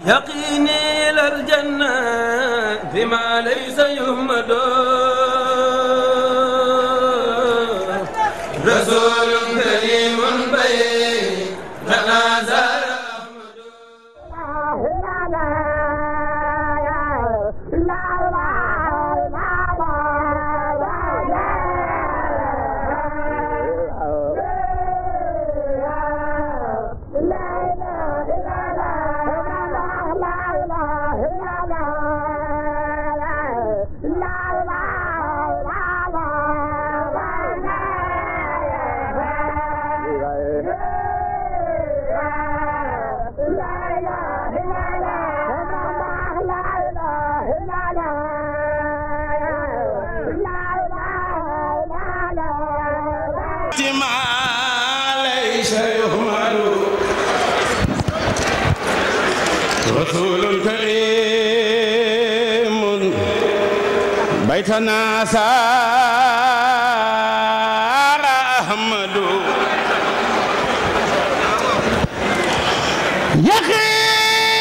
يقيني إلى الجنة بما ليس يهمد رسول كريم بين تنازل رسول كريم بيتنا سار أحمد يخيني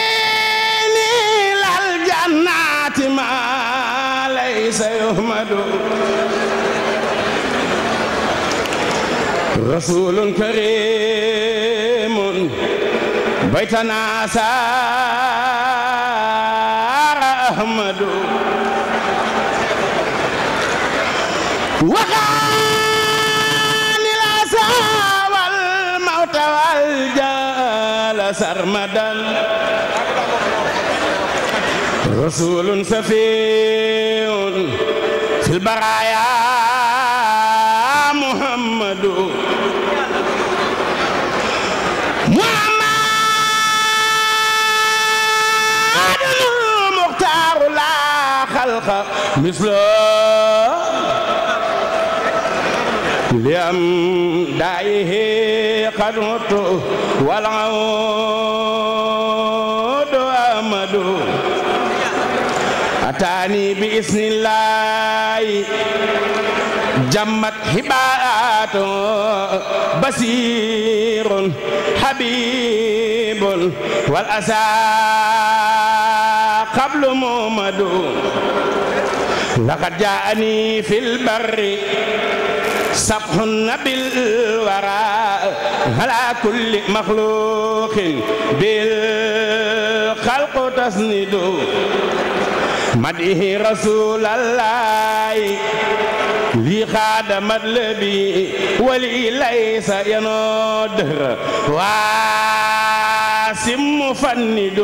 للجنات ما ليس يحمد رسول كريم بيتنا سار أحمد وغاني الأسى والموت والجال سرمدا رسول سفي في البرايا محمد مثله لأمدائه قد مت والعود أمد أتاني بإذن الله جمت هبات بصير حبيب والأسى قبل محمد لقد جاءني في البر سبح بالوراء على كل مخلوق بالخلق تسند مدعه رسول الله لي خاد مطلبي ولي ليس ينودر واسم مفند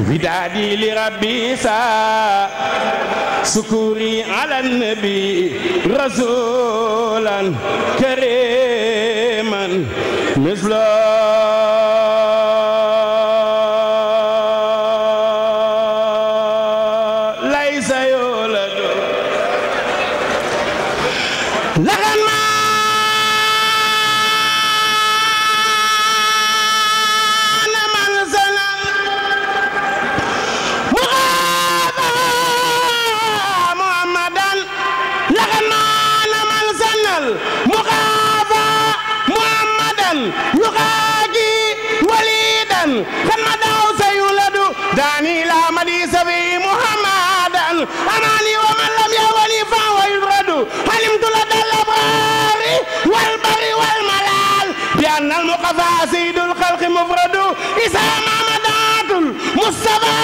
ودادي لربي سكوري على النبي رسولا كريما مثله ليس يولد لغن داني لا مديس في محمدا أماني ومن لم يولي فهو يفرد علمت لدى الأبرار والبر والملال بأن المقفى سيد الخلق مفرد إذا ما مدات المصطفى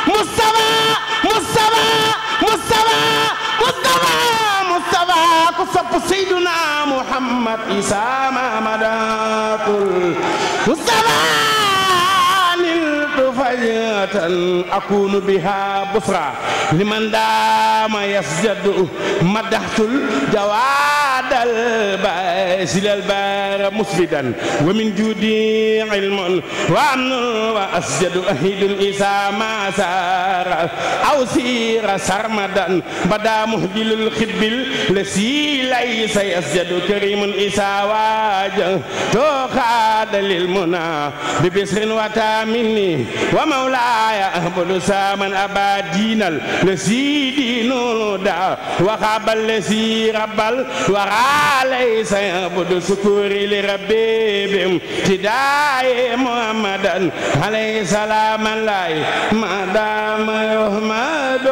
مصطفى مصطفى مصطفى مصطفى مصطفى كصف سيدنا محمد إذا ما مدات المصطفى فجأة أكون بها بصرى لمن دام يسجد مدحت الجواد الباسل البار مسفدا ومن جودي علم وأمن وأسجد أهيد إذا ما سار أو سير سرمدا بدا مهدل الخدب الذي ليس يسجد كريم إذا واجه توخاد للمنى ببسر وتامني ومولاي أهبل سامن أبادين الذي دينه دع وخاب الذي رب الورى الورى ليس يعبد سكوري لربي بامتداء محمدا عليه سلام الله ما دام يحمد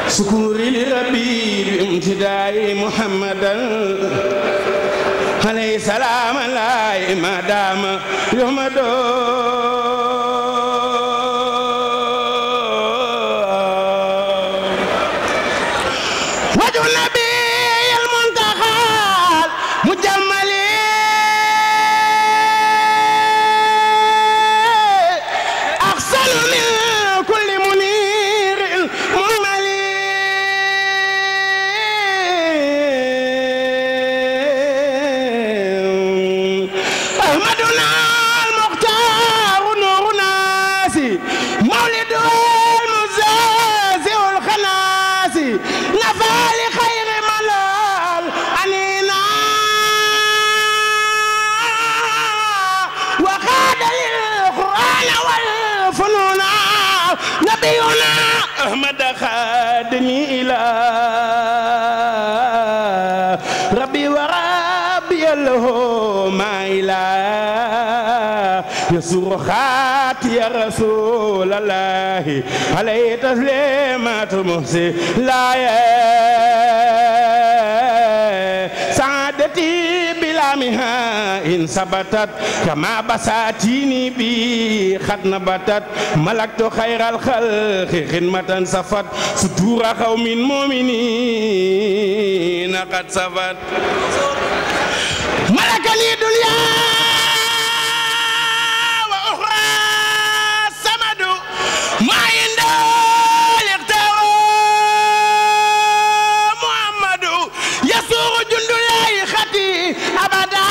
سكوري لربي بامتداء محمدا عليه سلام الله ما دام يحمد وجه النبي المنتقى مجمل أحسن من كل منير مجمل أحمدنا المختار نور الناس مولد المزازع الخناس نفى لخير ملال أنينا وقاد للقرآن والفنون نبينا أحمد خادني إلى ربي وربي له ما إله يسوع خاتي يا رسول الله عليه تسليمات محسن لا سعادتي بلا مها إن ثبتت كما بساتيني بي قد نبتت ملكت خير الخلق خدمة صفت ستور قوم مؤمنين قد صفت ملكني دنيا وأخرى سمد ما عنده الاختار محمد يسوع جند الله خطي أبدا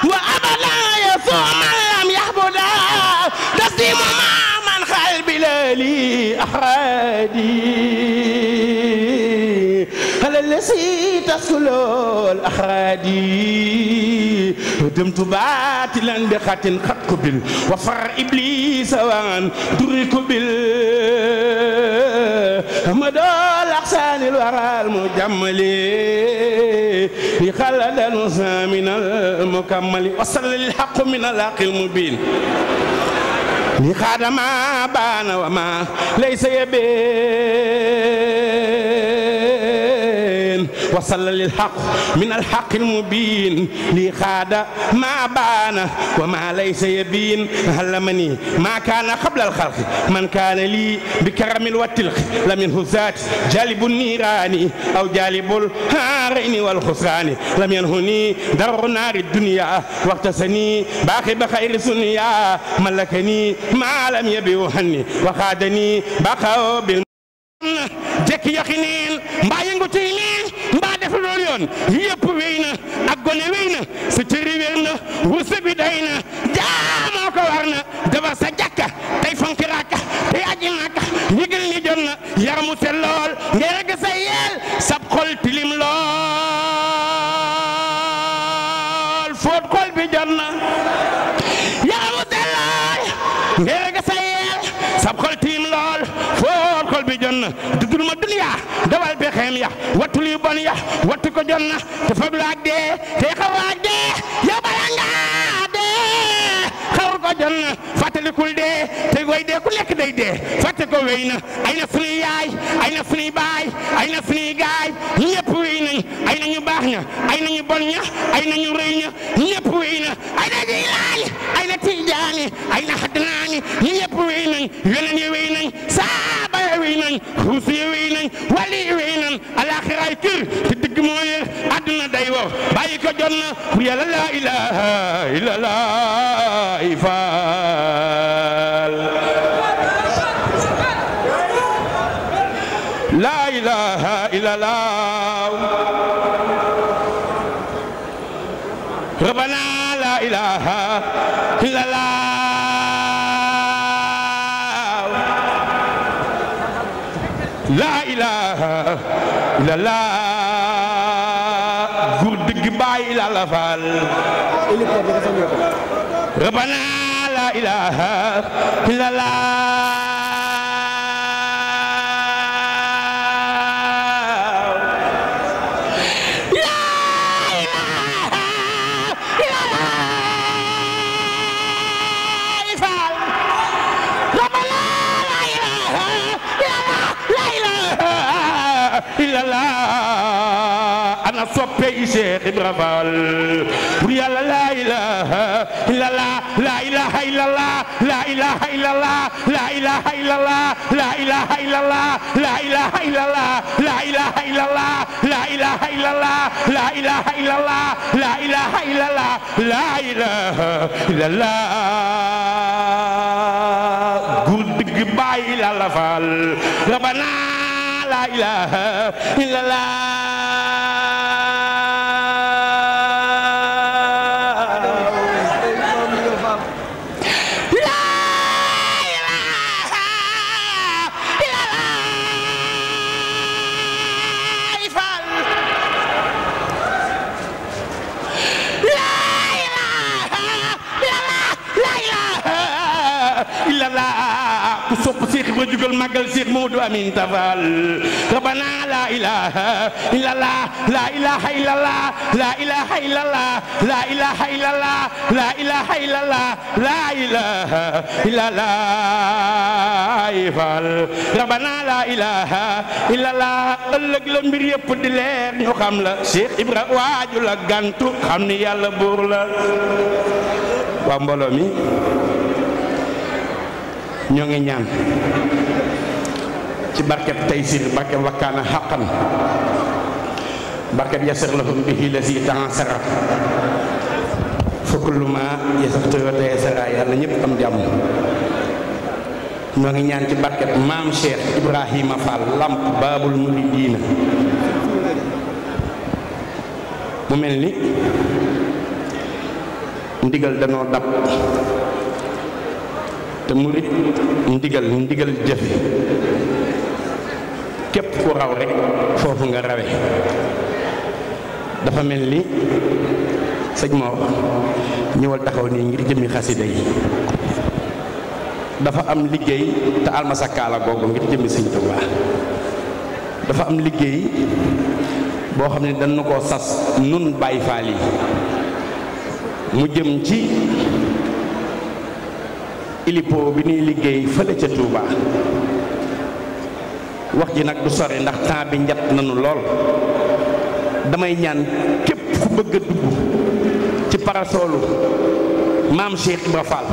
وأبدا يسوع من لم يحبدا تسليم مع من خال بلالي أحرادي على الذي تسكل الأحرادي دمت باطلا بخط قد قبل وفر إبليس وان دري قبل مدى الأحسان الورى المجمل لخلد النصى من المكمل وصل الحق من الحق المبين لخاد ما بان وما ليس يبين وصل للحق من الحق المبين لخاد ما بان وما ليس يبين علمني ما كان قبل الخلق من كان لي بكرم والتلق لم ينه ذات جالب النيران أو جالب الهارين والخسران لم ينهني در نار الدنيا واقتسني باقي بخير سنيا ملكني ما لم يبيوهني وخادني بقاو بال jekki yakinin mbaa yëngutu yi nii mbaa def loolu yoon yëpp wéy na ak gone wéy na sa cëri wér na wursa bi day na jaamoo ko war na dafa sa jàkka tey fonki rakka tey aji nakka ndigal ni jot na yaramu sel lool ngay rëgg sa yeel sab xol tilim lool fóot xol bi jot na yaramu sel lool ngay rëgg sa yeel sab xol tilim lool fóot xol bi jot na dudul ma dunya dawal be xem ya wattu li bon ya wattu ko jot na te fab la ak dee te xaw ak dee yow bala nga dee xawr ko jot na fàttalikul dee te goy dee ku nekk day dee fàtte ko wéy na ay na sunuy yaay ay na sunuy baay ay na sunuy gaay ñëpp wéy nañ ay na ñu baax ña ay na ñu bon ña ay na ñu rëy ña ñëpp wéy na ay na jilaani ay na tijaani ay na xadnaani ñëpp wéy nañ yeneen yi wéy nañ saaba yi wéy nañ xuusi yi wéy nañ wali yi wéy nañ alaxiraay kër te dëgg moo yër àdduna day wow bàyyi ko jot na pour yàlla laa ilaha illallah faal laa ilaha illallah rabbana laa ilaha illallah la ilaha illallah dëgg bàyyi la la faal rabbana la ilaha illallah ana soppe Cheikh Ibra Fall bur yàlla la ilaha illallah la ilaha illallah la ilaha illallah la ilaha illallah la ilaha illallah la ilaha illallah la ilaha illallah la ilaha illallah la ilaha illallah la ilaha illallah la ilaha illallah gur dëgg bàyyi la la Fall rabbana la ilaha illallah ku sopp Cheikh Ibra jugal màggal Cheikh Modou Amin Tafal rabbana la ilaha illallah la ilaha illallah la ilaha illallah la ilaha illallah la ilaha illallah la ilaha illallah fal rabbana la ilaha illallah ëllëg la mbir yëpp di leer ñu xam la Cheikh Ibra waaju la gantu xam ni yàlla buur la waa mbooloo mi ñoo ngi ñaan ci barkeb taysir barkeb wakkaana xaqan barkeb yasir lahum bihi lazi ta'asara fa kullu ma yasartu wa tayassara yàlla ñëpp am jàmm ñoo ngi ñaan ci barkeb maam Cheikh Ibrahima Fall lamp baabul muridiina mu mel ni ndigal danoo dab te murit ndigal jëfe képp ku raw rek foofu nga rawe dafa mel ni sëñ Mor ñëwal taxaw nii ngir jëmmi xasida yi dafa am liggéey te almasakaala googu ngir jëmmi sëñ Tuubaa dafa am liggéey boo xam ne dañu ko sas nun Baay Faal yi mu jëm ci ilipo bi ñuy liggéey fële ca Touba wax ji nag du sori ndax temps bi njat nanu lool damay ñaan képp ku bëgg a dugg ci parasolu maam Cheikh Ibra Fall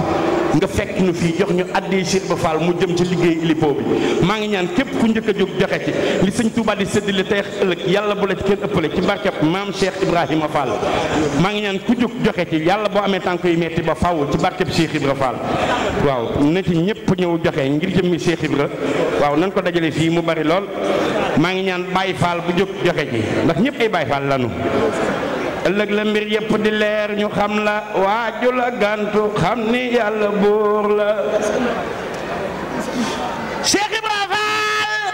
nga fekk nu fii jox ñu addi Cheikh Ibra Fall mu jëm ci liggéey ilipo bi maa ngi ñaan képp ku njëkk a jóg joxe ci li sëñ Touba di séddale tey ëllëg yàlla bu la ci kenn ëppale ci barkeb maam Cheikh Ibrahima Fall maa ngi ñaan ku jóg joxe ci yàlla boo amee tànk yu metti ba faw ci barkeb Cheikh Ibra Fall waaw na ci ñëpp ñëw joxe ngir jëmmi Cheikh Ibra waaw nan ko dajale fii mu bari lool maa ngi ñaan Baye Fall bu jóg joxe ci ndax ñëpp ay Baye Fall lanu ëllëg la mbir yëpp di leer ñu xam la waaju la gantu xam ni yàlla buur la Cheikh Ibra Fall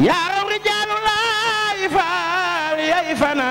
yaa raw rijaalu laay faal yay fana